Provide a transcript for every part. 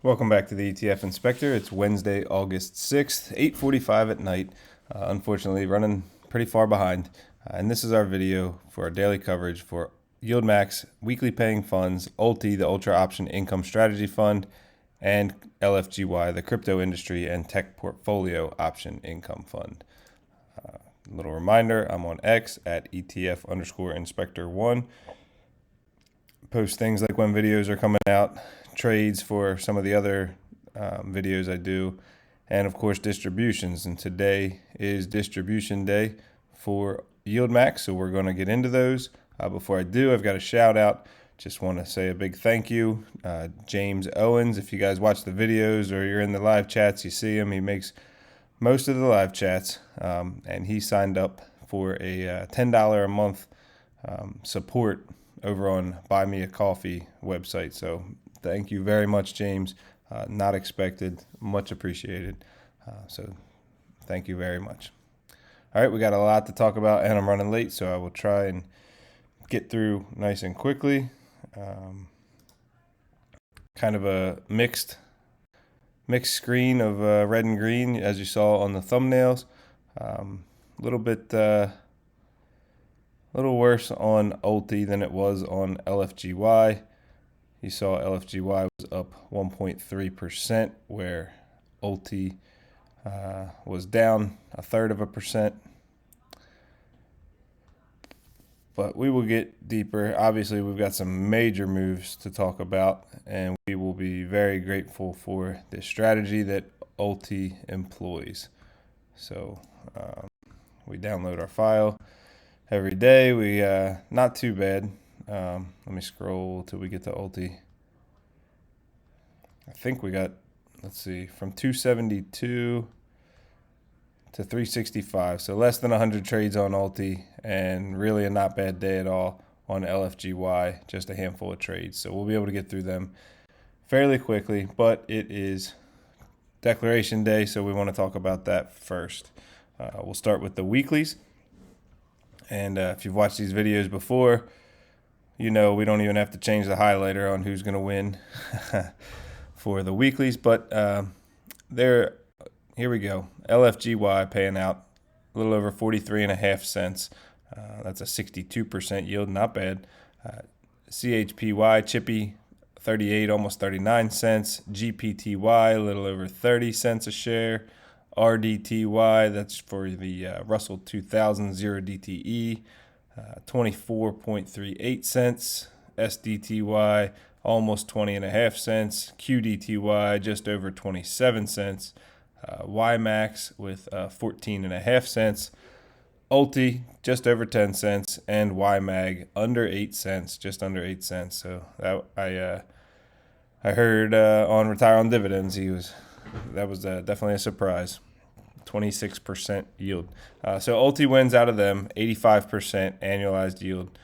Welcome back to the ETF Inspector. It's Wednesday, August 6th, 8:45 at night. Unfortunately, running pretty far behind. And this is our video for our daily coverage for YieldMax, weekly paying funds, ULTY, the Ultra Option Income Strategy Fund, and LFGY, the Crypto Industry and Tech Portfolio Option Income Fund. Little reminder, I'm on X at ETF_Inspector1. Post things like when videos are coming out, trades for some of the other videos I do, and of course distributions. And today is distribution day for YieldMax, so we're going to get into those. Before I do, I've got a shout out. Just want to say a big thank you, James Owens. If you guys watch the videos or you're in the live chats, you see him. He makes most of the live chats, and he signed up for a $10 a month support over on Buy Me a Coffee website. So thank you very much, James. Not expected, much appreciated. So thank you very much. All right, we got a lot to talk about, and I'm running late, so I will try and get through nice and quickly. Kind of a mixed screen of red and green, as you saw on the thumbnails. A little worse on ULTY than it was on LFGY. You saw LFGY was up 1.3%, where ULTY was down 1/3%. But we will get deeper. Obviously, we've got some major moves to talk about, and we will be very grateful for the strategy that ULTY employs. So we download our file every day. We not too bad. Let me scroll till we get to ULTY. I think we got, let's see, from 272 to 365. So less than 100 trades on ULTY, and really a not bad day at all on LFGY, just a handful of trades. So we'll be able to get through them fairly quickly, but it is declaration day, so we want to talk about that first. We'll start with the weeklies. And if you've watched these videos before, you know we don't even have to change the highlighter on who's going to win for the weeklies. But here we go. LFGY paying out a little over 43.5 cents. That's a 62% yield, not bad. CHPY, Chippy, 38, almost 39 cents. GPTY, a little over 30 cents a share. RDTY, that's for the Russell 2000 0DTE, 24.38 cents. SDTY, almost 20.5 cents. QDTY, just over 27 cents. YieldMax with 14.5 cents. ULTY, just over 10 cents. And YMAG, under 8 cents, just under 8 cents. So that, I heard on Retire on Dividends, that was definitely a surprise. 26% yield. So ULTY wins out of them, 85% annualized yield.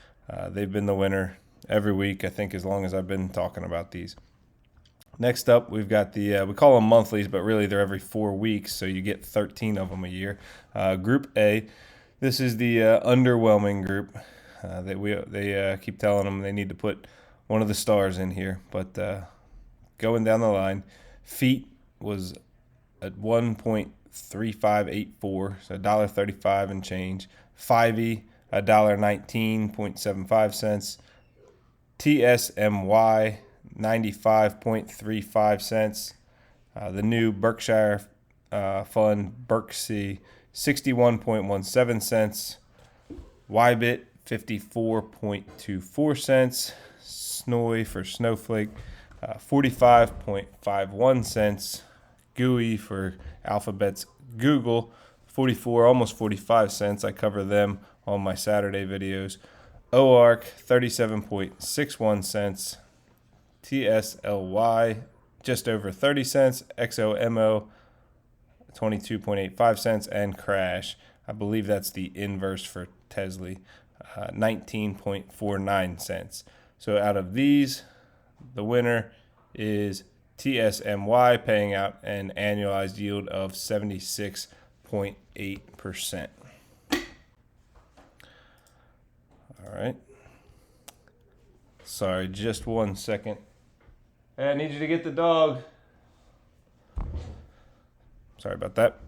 They've been the winner every week, I think, as long as I've been talking about these. Next up, we've got the, we call them monthlies, but really they're every 4 weeks, so you get 13 of them a year. Group A, this is the underwhelming group. They keep telling them they need to put one of the stars in here, but going down the line, FEET was at 1.3584, so $1.35 and change. 5E, $1.19.75 cents. TSMY, 95.35 cents. The new Berkshire fund, BerkC, 61.17 cents. YBIT, 54.24 cents. SNOI for Snowflake, 45.51 cents. GUI for Alphabet's Google, 44, almost 45 cents. I cover them on my Saturday videos. OARC, 37.61 cents. TSLY, just over 30 cents. XOMO, 22.85 cents. And Crash, I believe that's the inverse for Tesla, 19.49 cents. So out of these, the winner is TSMY, paying out an annualized yield of 76.8%. All right. Sorry, just 1 second. Hey, I need you to get the dog. Sorry about that.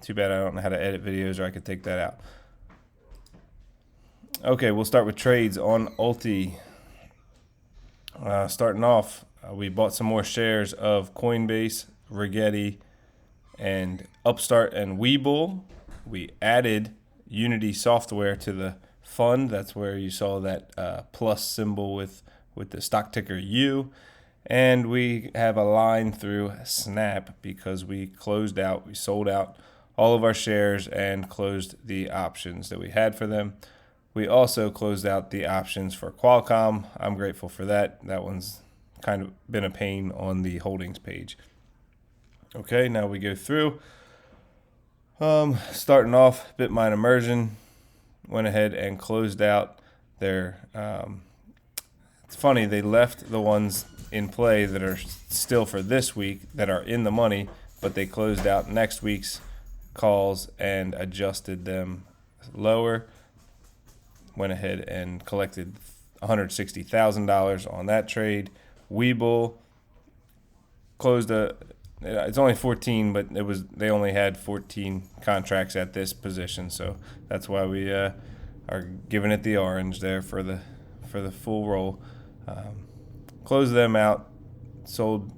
Too bad I don't know how to edit videos, or I could take that out. Okay, we'll start with trades on ULTY. Starting off, we bought some more shares of Coinbase, Rigetti, and Upstart and Webull. We added Unity Software to the fund. That's where you saw that plus symbol with the stock ticker U. And we have a line through Snap because we sold out all of our shares and closed the options that we had for them. We also closed out the options for Qualcomm. I'm grateful for that. That one's kind of been a pain on the holdings page. Okay, now we go through. Starting off, BitMine Immersion went ahead and closed out their. It's funny, they left the ones in play that are still for this week that are in the money, but they closed out next week's calls and adjusted them lower. Went ahead and collected $160,000 on that trade. Webull closed it's only 14, but they only had 14 contracts at this position, so that's why we are giving it the orange there for the full roll. Closed them out, sold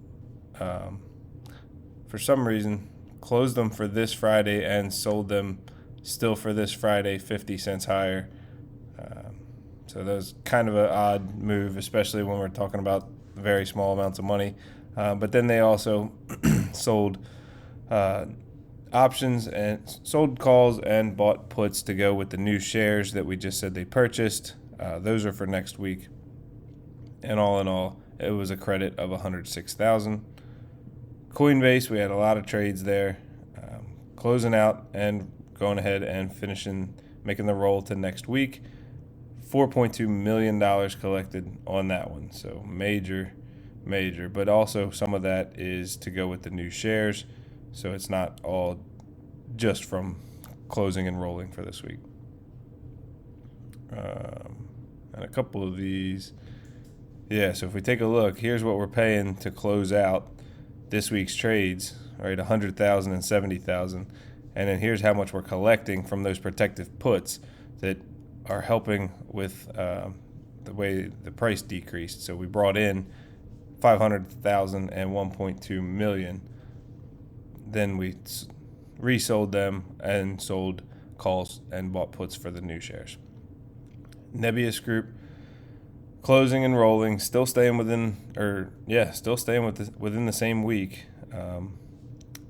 for some reason, closed them for this Friday and sold them still for this Friday 50 cents higher. So that was kind of an odd move, especially when we're talking about very small amounts of money. But then they also sold options and sold calls and bought puts to go with the new shares that we just said they purchased. Those are for next week. And all in all, it was a credit of $106,000. Coinbase, we had a lot of trades there, closing out and going ahead and making the roll to next week. $4.2 million collected on that one, so major, but also some of that is to go with the new shares, so it's not all just from closing and rolling for this week. And a couple of these, so if we take a look, here's what we're paying to close out this week's trades, right? $100,000 and $70,000, and then here's how much we're collecting from those protective puts that are helping with the way the price decreased. So we brought in $500,000 and $1.2 million. Then we resold them and sold calls and bought puts for the new shares. Nebius Group closing and rolling, still staying within the same week.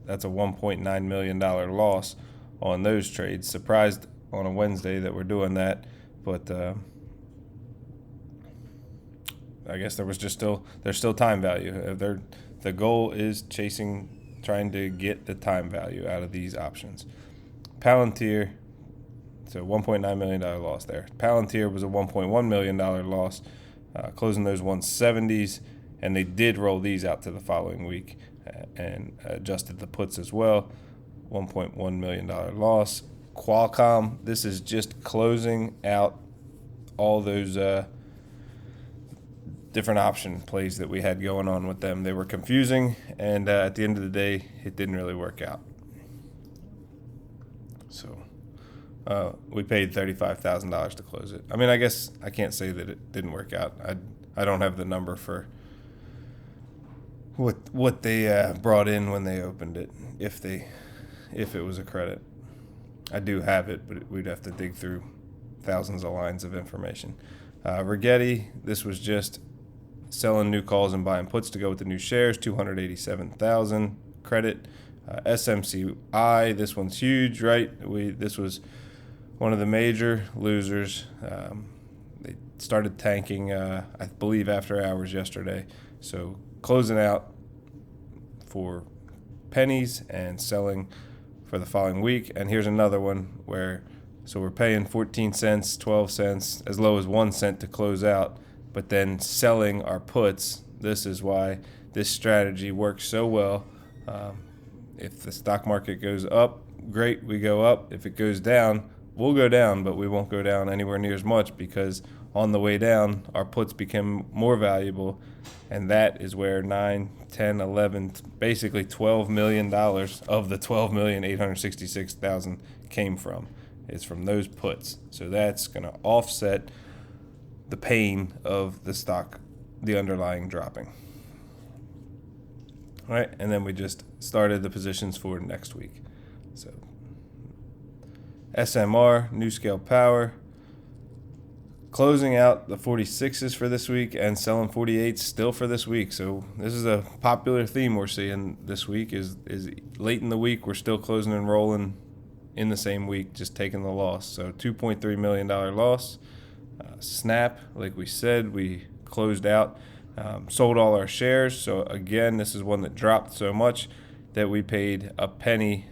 That's a $1.9 million loss on those trades. Surprised on a Wednesday that we're doing that, but I guess there's still time value. The goal is trying to get the time value out of these options. Palantir, so $1.9 million loss there. Palantir was a $1.1 million loss, closing those 170s, and they did roll these out to the following week and adjusted the puts as well. $1.1 million loss. Qualcomm, this is just closing out all those different option plays that we had going on with them. They were confusing, and at the end of the day, it didn't really work out. So we paid $35,000 to close it. I mean, I guess I can't say that it didn't work out. I don't have the number for what they brought in when they opened it, if it was a credit. I do have it, but we'd have to dig through thousands of lines of information. Rigetti, this was just selling new calls and buying puts to go with the new shares, $287,000 credit. SMCI, this one's huge, right? This was one of the major losers. They started tanking, I believe, after hours yesterday. So closing out for pennies and selling for the following week. And here's another one so we're paying 14 cents, 12 cents, as low as 1 cent to close out, but then selling our puts. This is why this strategy works so well. If the stock market goes up, great, we go up. If it goes down, we'll go down, but we won't go down anywhere near as much because on the way down, our puts became more valuable, and that is where 9, 10, 11, basically $12 million of the 12,866,000 came from. It's from those puts. So that's going to offset the pain of the stock, the underlying dropping. All right, and then we just started the positions for next week. So SMR, New Scale Power, closing out the 46s for this week and selling 48s still for this week. So this is a popular theme we're seeing this week is late in the week we're still closing and rolling in the same week, just taking the loss. So $2.3 million loss. Snap, like we said, we closed out, sold all our shares. So again, this is one that dropped so much that we paid a penny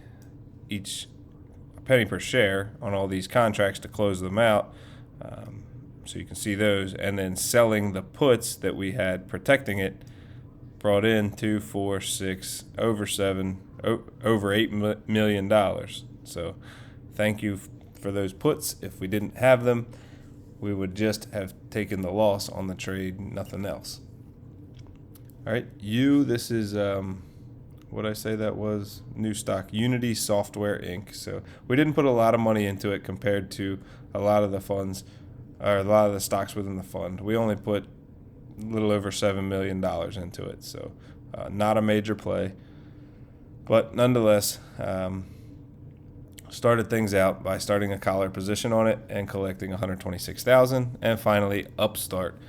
per share on all these contracts to close them out. So you can see those, and then selling the puts that we had protecting it brought in $2, $4, $6, over $7, over $8 million. So thank you for those puts. If we didn't have them, we would just have taken the loss on the trade, nothing else. All right, this is what I say that was new stock, Unity Software Inc. So we didn't put a lot of money into it compared to a lot of the funds or a lot of the stocks within the fund. We only put a little over $7 million into it. So not a major play, but nonetheless, started things out by starting a collar position on it and collecting $126,000, and finally Upstart,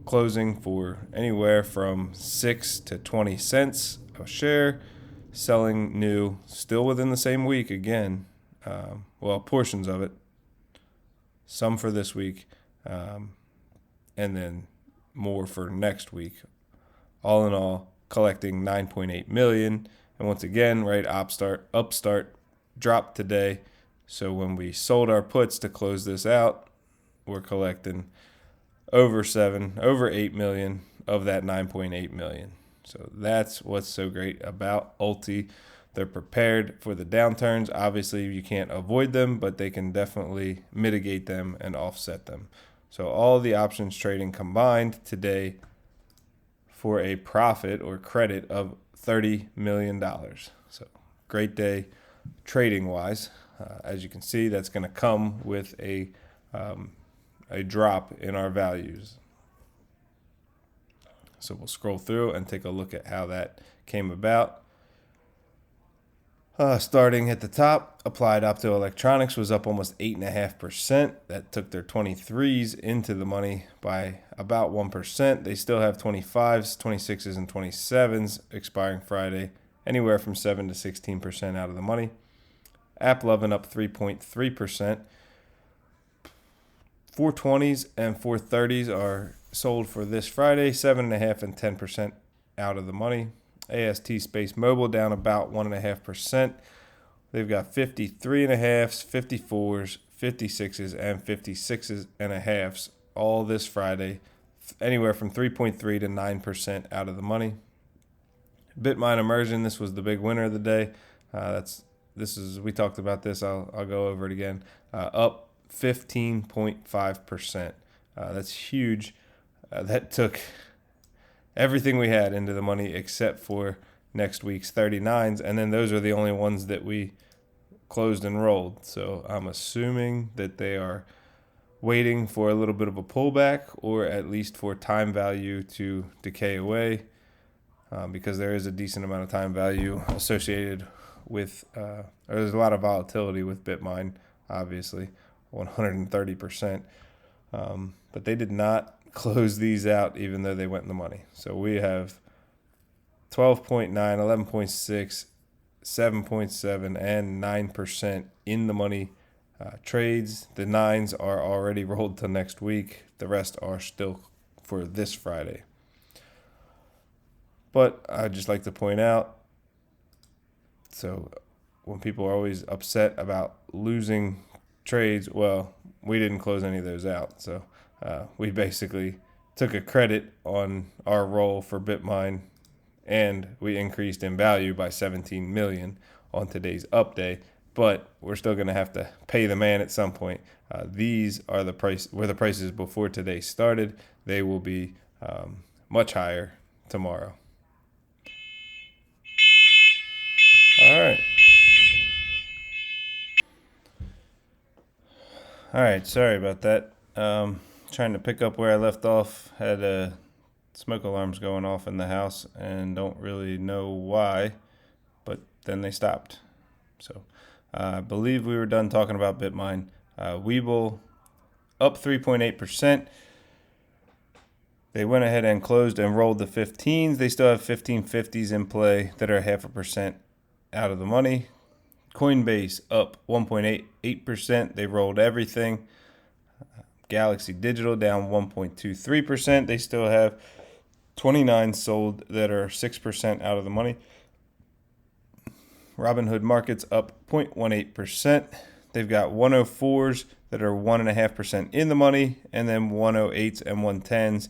closing for anywhere from 6 to 20 cents a share, selling new, still within the same week again. Portions of it, some for this week, and then more for next week. All in all, collecting $9.8 million. And once again, right, Upstart dropped today. So when we sold our puts to close this out, we're collecting over $8 million of that $9.8 million. So that's what's so great about ULTY. They're prepared for the downturns. Obviously, you can't avoid them, but they can definitely mitigate them and offset them. So all the options trading combined today for a profit or credit of $30 million. So great day trading-wise. As you can see, that's going to come with a drop in our values. So we'll scroll through and take a look at how that came about. Starting at the top, Applied Optoelectronics was up almost 8.5%. That took their 23s into the money by about 1%. They still have 25s, 26s, and 27s expiring Friday, anywhere from 7 to 16% out of the money. AppLovin up 3.3%. 420s and 430s are sold for this Friday, 7.5 and 10% out of the money. AST Space Mobile down about 1.5%. They've got 53.5s, 54s, 56s, and 56.5s all this Friday, anywhere from 3.3 to 9% out of the money. Bitmine Immersion, this was the big winner of the day. We talked about this. I'll go over it again. Up 15.5%. That's huge. That took everything we had into the money except for next week's 39s, and then those are the only ones that we closed and rolled. So I'm assuming that they are waiting for a little bit of a pullback, or at least for time value to decay away, because there is a decent amount of time value associated with, there's a lot of volatility with Bitmine, obviously, 130%. But they did not close these out even though they went in the money. So we have 12.9, 11.6, 7.7, and 9% in the money trades. The 9s are already rolled to next week. The rest are still for this Friday. But I'd just like to point out, so when people are always upset about losing trades, well, we didn't close any of those out. So we basically took a credit on our roll for Bitmine, and we increased in value by $17 million on today's up day but we're still going to have to pay the man at some point. These are the prices before today started. They will be much higher tomorrow. All right. All right. Sorry about that. Trying to pick up where I left off. Had smoke alarms going off in the house and don't really know why, but then they stopped. So I believe we were done talking about Bitmine. Webull up 3.8%. They went ahead and closed and rolled the 15s. They still have 1550s in play that are 0.5% out of the money. Coinbase up 1.88%. They rolled everything. Galaxy Digital down 1.23%. They still have 29 sold that are 6% out of the money. Robinhood Markets up 0.18%. They've got 104s that are 1.5% in the money, and then 108s and 110s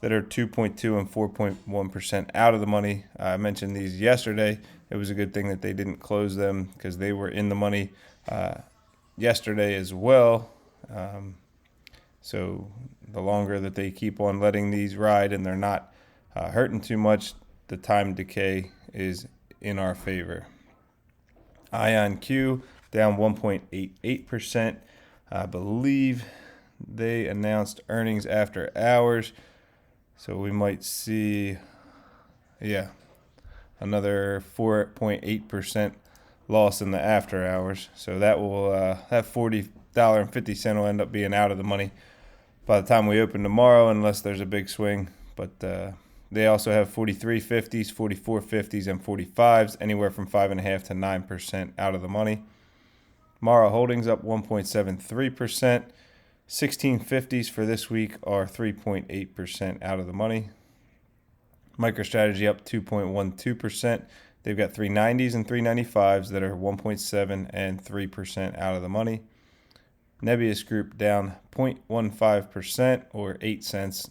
that are 2.2 and 4.1% out of the money. I mentioned these yesterday. It was a good thing that they didn't close them because they were in the money yesterday as well. So the longer that they keep on letting these ride and they're not hurting too much, the time decay is in our favor. IonQ down 1.88%. I believe they announced earnings after hours. So we might see, another 4.8% loss in the after hours. So that will that $40.50 will end up being out of the money by the time we open tomorrow, unless there's a big swing. But they also have 43.50s, 44.50s, and 45s, anywhere from 5.5% to 9% out of the money. Mara Holdings up 1.73%. 1650s for this week are 3.8% out of the money. MicroStrategy up 2.12%. They've got 390s and 395s that are 1.7 and 3% out of the money. Nebius Group down 0.15% or 8 cents.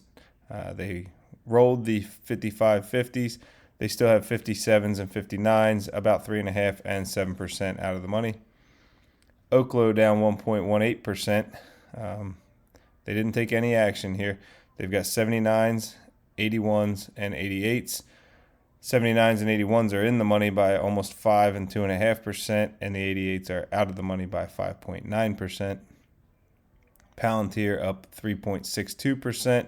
They rolled the 5550s. They still have 57s and 59s, about 3.5 and 7% out of the money. Oklo down 1.18%. They didn't take any action here. They've got 79s, 81s, and 88s. 79s and 81s are in the money by almost 5 and 2.5%, and the 88s are out of the money by 5.9%. Palantir up 3.62%.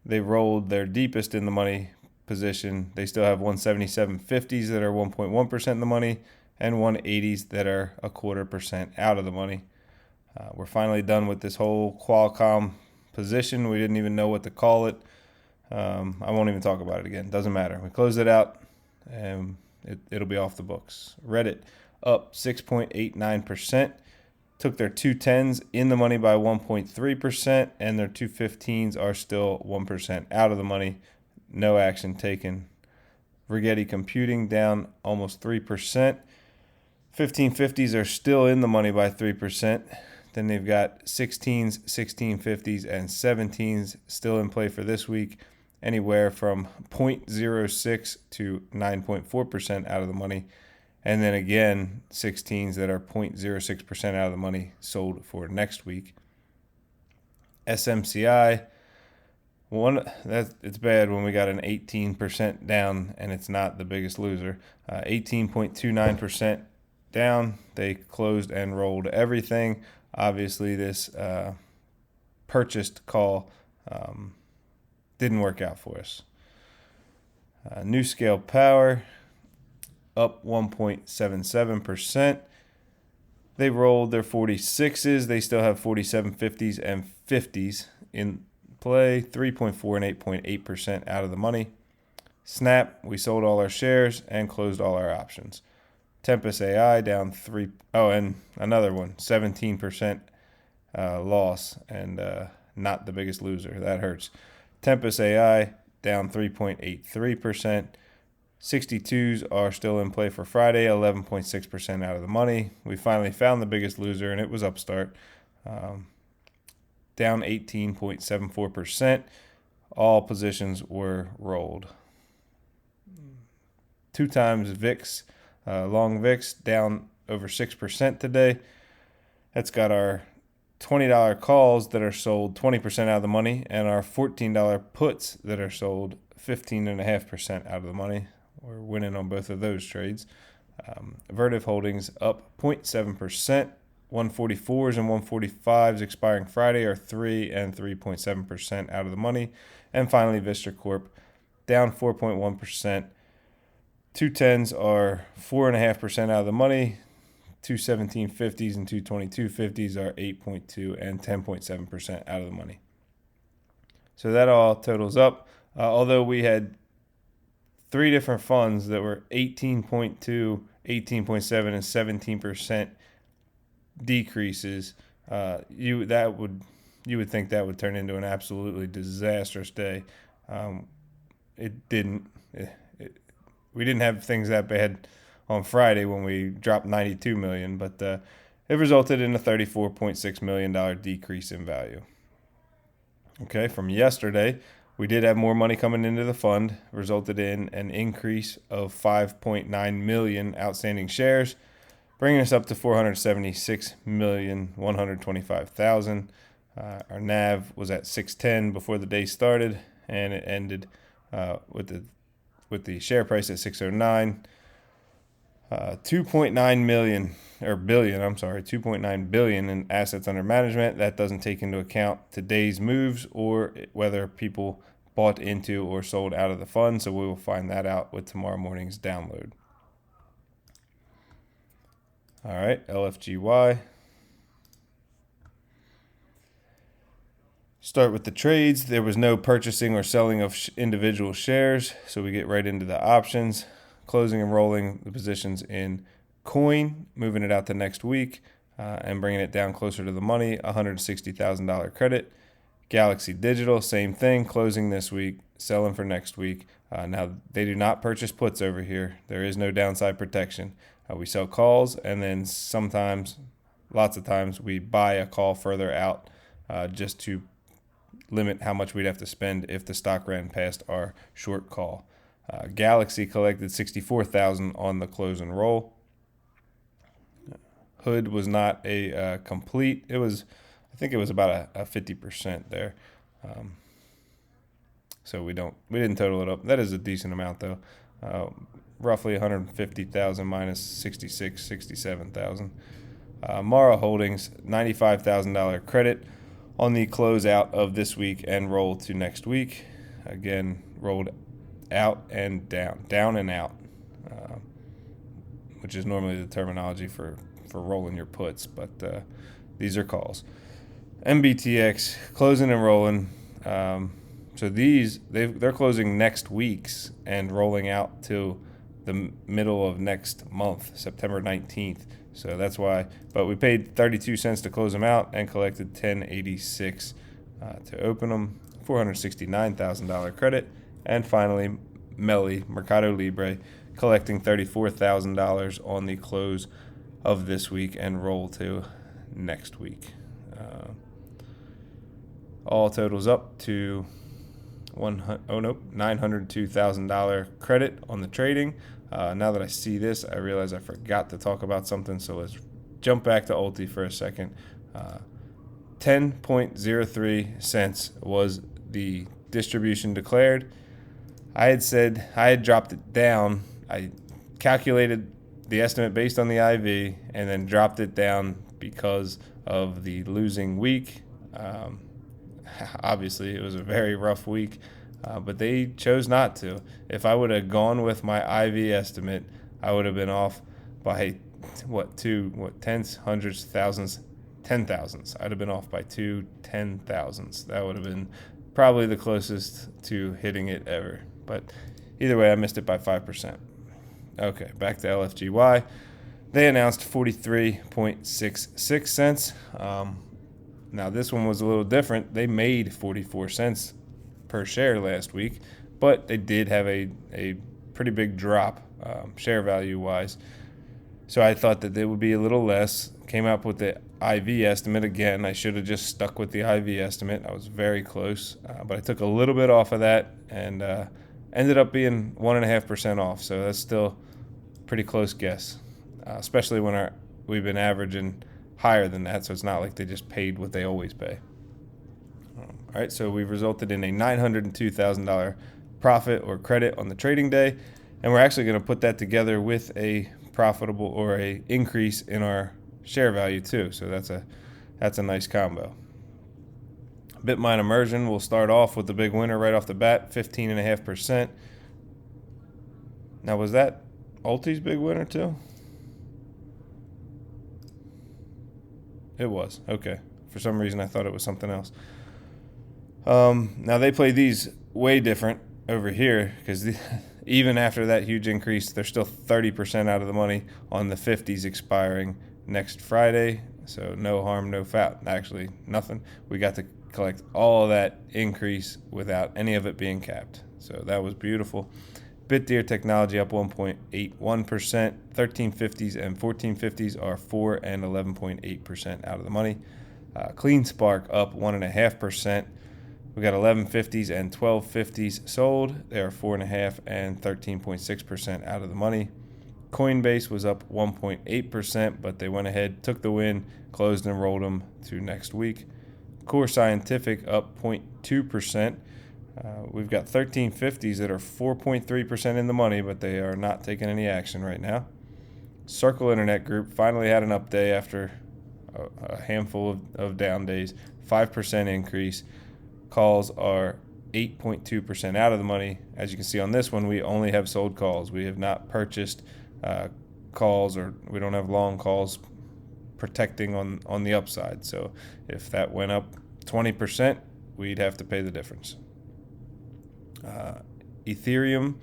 They rolled their deepest in the money position. They still have 177.50s that are 1.1% in the money and 180s that are 0.25% out of the money. We're finally done with this whole Qualcomm position. We didn't even know what to call it. I won't even talk about it again. Doesn't matter. We closed it out, and it'll be off the books. Reddit up 6.89%. Took their 210s in the money by 1.3%, and their 215s are still 1% out of the money. No action taken. Rigetti Computing down almost 3%. 1550s are still in the money by 3%. Then they've got 16s, 1650s, and 17s still in play for this week, anywhere from 0.06 to 9.4% out of the money. And then again, 16s that are 0.06% out of the money sold for next week. SMCI, it's bad when we got an 18% down and it's not the biggest loser. 18.29% down. They closed and rolled everything. Obviously, this purchased call didn't work out for us. NewScale Power up 1.77%. They rolled their 46s. They still have 47.50s and 50s in play, 3.4 and 8.8% out of the money. Snap, we sold all our shares and closed all our options. Tempest AI down 3. Oh, and another one, 17% loss, and not the biggest loser. That hurts. Tempest AI down 3.83%. 62s are still in play for Friday, 11.6% out of the money. We finally found the biggest loser, and it was Upstart, down 18.74%. All positions were rolled. 2 times VIX, long VIX down over 6% today. That's got our $20 calls that are sold 20% out of the money, and our $14 puts that are sold 15.5% out of the money. We're winning on both of those trades. Vertiv Holdings up 0.7%. 144s and 145s expiring Friday are 3 and 3.7% out of the money. And finally, Vistra Corp down 4.1%. 210s are 4.5% out of the money. 217.50s and 222.50s are 8.2 and 10.7% out of the money. So that all totals up. Although we had 3 different funds that were 18.2, 18.7, and 17% decreases, you would think that would turn into an absolutely disastrous day. It didn't. We didn't have things that bad on Friday when we dropped $92 million, but it resulted in a $34.6 million decrease in value. Okay, from yesterday, we did have more money coming into the fund, resulted in an increase of 5.9 million outstanding shares, bringing us up to 476,125,000. Our NAV was at 610 before the day started, and it ended with the share price at 609. 2.9 billion in assets under management. That doesn't take into account today's moves or whether people bought into or sold out of the fund. So we will find that out with tomorrow morning's download. All right, LFGY. Start with the trades. There was no purchasing or selling of individual shares, so we get right into the options. Closing and rolling the positions in Coin, moving it out to next week and bringing it down closer to the money, $160,000 credit. Galaxy Digital, same thing, closing this week, selling for next week. Now, they do not purchase puts over here. There is no downside protection. We sell calls, and then sometimes, lots of times, we buy a call further out just to limit how much we'd have to spend if the stock ran past our short call. Galaxy collected $64,000 on the close and roll. Hood was not a complete. I think it was about a 50% there. So we didn't total it up. That is a decent amount though. Roughly 150,000 minus 67,000. Mara Holdings, $95,000 credit on the closeout of this week and roll to next week. Again, rolled out and down and out, which is normally the terminology for rolling your puts, but these are calls. MBTX closing and rolling. So they're closing next week's and rolling out to the middle of next month, September 19th. So that's why. But we paid 32 cents to close them out and collected 10.86 to open them. $469,000 credit. And finally, Mercado Libre, collecting $34,000 on the close of this week and roll to next week. All totals up to $902,000 credit on the trading. Now that I see this, I realize I forgot to talk about something, so let's jump back to ULTY for a second. 10.03 cents was the distribution declared. I had dropped it down. I calculated the estimate based on the IV and then dropped it down because of the losing week. Obviously, it was a very rough week, but they chose not to. If I would have gone with my IV estimate, I would have been off by tenths, hundreds, thousands, 10,000s. I'd have been off by 2 10,000s. That would have been probably the closest to hitting it ever. But either way, I missed it by 5%. Okay, back to LFGY. They announced 43.66 cents. Now, this one was a little different. They made 44 cents per share last week, but they did have a pretty big drop share value-wise. So I thought that it would be a little less. Came up with the IV estimate again. I should have just stuck with the IV estimate. I was very close, but I took a little bit off of that and ended up being 1.5% off. So that's still a pretty close guess. especially when we've been averaging higher than that. So it's not like they just paid what they always pay. All right, so we've resulted in a $902,000 profit or credit on the trading day, and we're actually going to put that together with a profitable or a increase in our share value too. So that's a nice combo. Bitmine immersion will start off with the big winner right off the bat, 15.5%. Now, was that ULTY's big winner too? It was. Okay. For some reason, I thought it was something else. Now, they play these way different over here because even after that huge increase, they're still 30% out of the money on the 50s expiring next Friday. So no harm, no foul. Actually, nothing. We got to collect all of that increase without any of it being capped. So that was beautiful. BitDeer Technology up 1.81%. 1350s and 1450s are 4 and 11.8% out of the money. CleanSpark up 1.5%. We got 1150s and 1250s sold. They are 4.5 and 13.6% out of the money. Coinbase was up 1.8%, but they went ahead, took the win, closed and rolled them to next week. Core Scientific up 0.2%. We've got 1350s that are 4.3% in the money, but they are not taking any action right now. Circle Internet Group finally had an up day after a handful of down days. 5% increase. Calls are 8.2% out of the money. As you can see on this one, we only have sold calls. We have not purchased calls, or we don't have long calls protecting on the upside. So if that went up 20%, we'd have to pay the difference. Ethereum,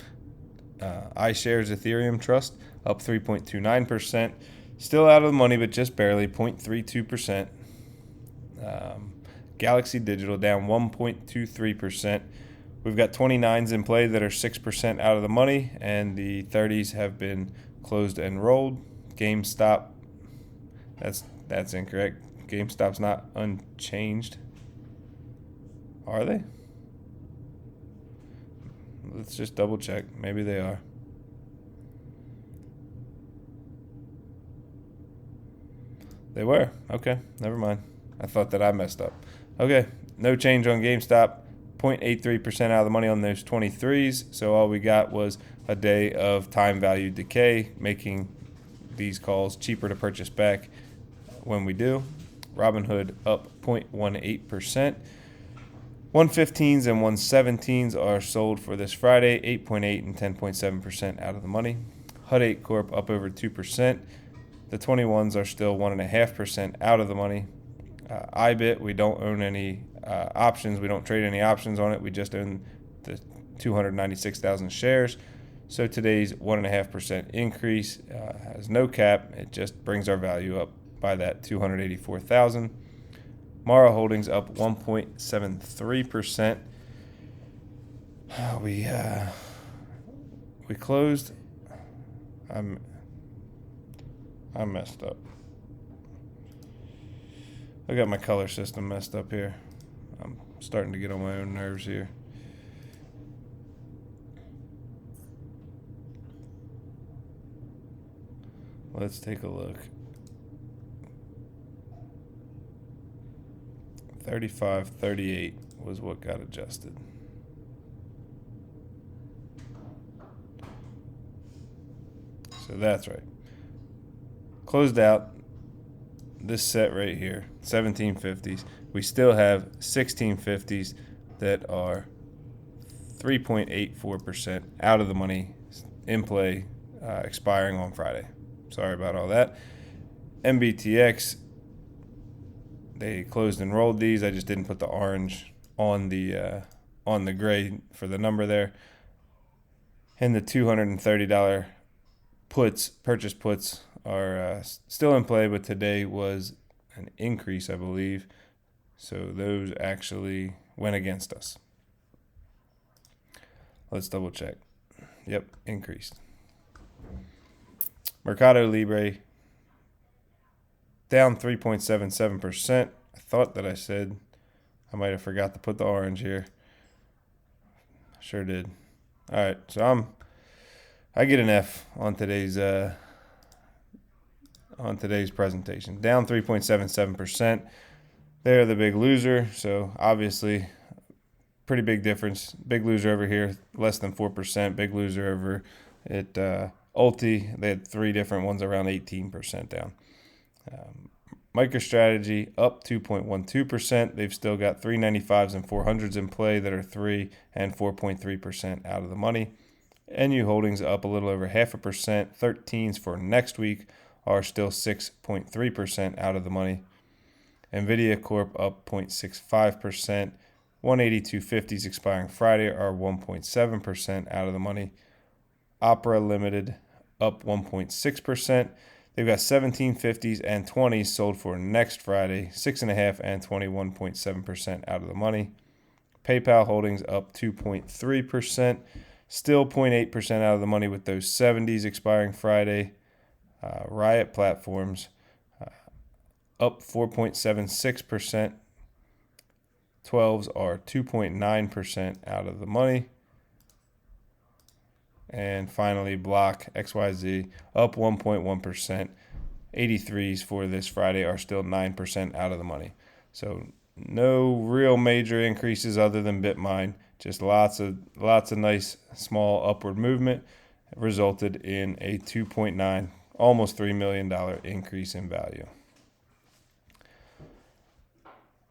iShares Ethereum Trust up 3.29%. Still out of the money, but just barely, 0.32%. Galaxy Digital down 1.23%. We've got 29s in play that are 6% out of the money, and the 30s have been closed and rolled. GameStop, that's incorrect. GameStop's not unchanged. Are they? Let's just double check. Maybe they are. They were. Okay, never mind. I thought that I messed up. Okay, no change on GameStop. 0.83% out of the money on those 23s. So all we got was a day of time value decay, making these calls cheaper to purchase back when we do. Robinhood up 0.18%. 115s and 117s are sold for this Friday, 8.8 and 10.7% out of the money. HUD 8 Corp up over 2%. The 21s are still 1.5% out of the money. IBIT, we don't own any options. We don't trade any options on it. We just own the 296,000 shares. So today's 1.5% increase has no cap. It just brings our value up by that 284,000. Mara Holdings up 1.73%. We closed. I messed up. I got my color system messed up here. I'm starting to get on my own nerves here. Let's take a look. 35.38 was what got adjusted. So that's right. Closed out this set right here, 1750s. We still have 1650s that are 3.84% out of the money in play, expiring on Friday. Sorry about all that. MBTX, they closed and rolled these. I just didn't put the orange on the gray for the number there. And the $230 purchase puts are still in play, but today was an increase, I believe. So those actually went against us. Let's double check. Yep, increased. Mercado Libre down 3.77%. I thought that I said I might have forgot to put the orange here. Sure did. All right, so I get an F on today's on today's presentation, down 3.77%. They're the big loser, so obviously pretty big difference. Big loser over here, less than 4%. Big loser over at ULTY. They had three different ones around 18% down. MicroStrategy up 2.12%. They've still got 395s and 400s in play that are 3 and 4.3% out of the money. NU Holdings up a little over 0.5%. 13s for next week are still 6.3% out of the money. NVIDIA Corp up 0.65%. 182.50s expiring Friday are 1.7% out of the money. Opera Limited up 1.6%. They've got 1750s and 20s sold for next Friday, 6.5% and 21.7% out of the money. PayPal Holdings up 2.3%, still 0.8% out of the money with those 70s expiring Friday. Riot Platforms up 4.76%. 12s are 2.9% out of the money. And finally, Block XYZ up 1.1%. 83s for this Friday are still 9% out of the money. So no real major increases other than BitMine. Just lots of nice small upward movement resulted in a 2.9, almost $3 million increase in value.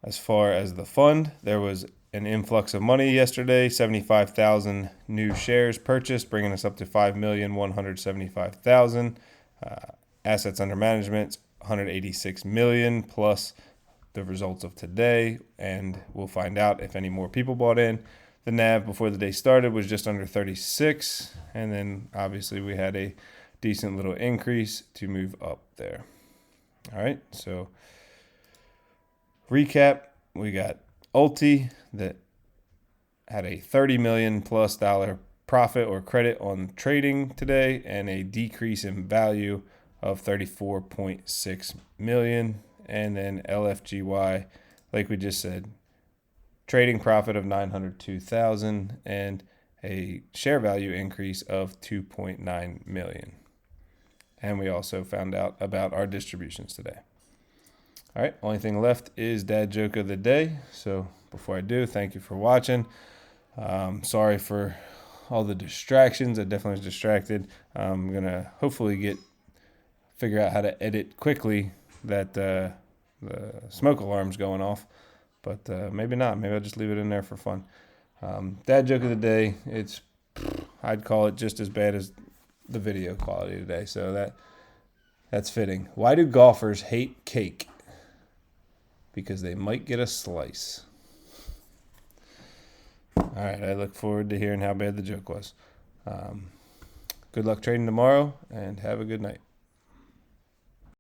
As far as the fund, there was an influx of money yesterday, 75,000 new shares purchased, bringing us up to 5,175,000. Assets under management, 186 million, plus the results of today, and we'll find out if any more people bought in. The NAV before the day started was just under 36, and then obviously we had a decent little increase to move up there. All right, so recap, we got ULTY that had a $30 million plus profit or credit on trading today and a decrease in value of 34.6 million. And then LFGY, like we just said, trading profit of 902,000 and a share value increase of 2.9 million. And we also found out about our distributions today. All right, only thing left is dad joke of the day. So before I do, thank you for watching. Sorry for all the distractions. I definitely was distracted. I'm gonna hopefully figure out how to edit quickly that the smoke alarm's going off, but maybe not. Maybe I'll just leave it in there for fun. Dad joke of the day. I'd call it just as bad as the video quality today. So that's fitting. Why do golfers hate cake? Because they might get a slice. All right, I look forward to hearing how bad the joke was. Good luck trading tomorrow, and have a good night.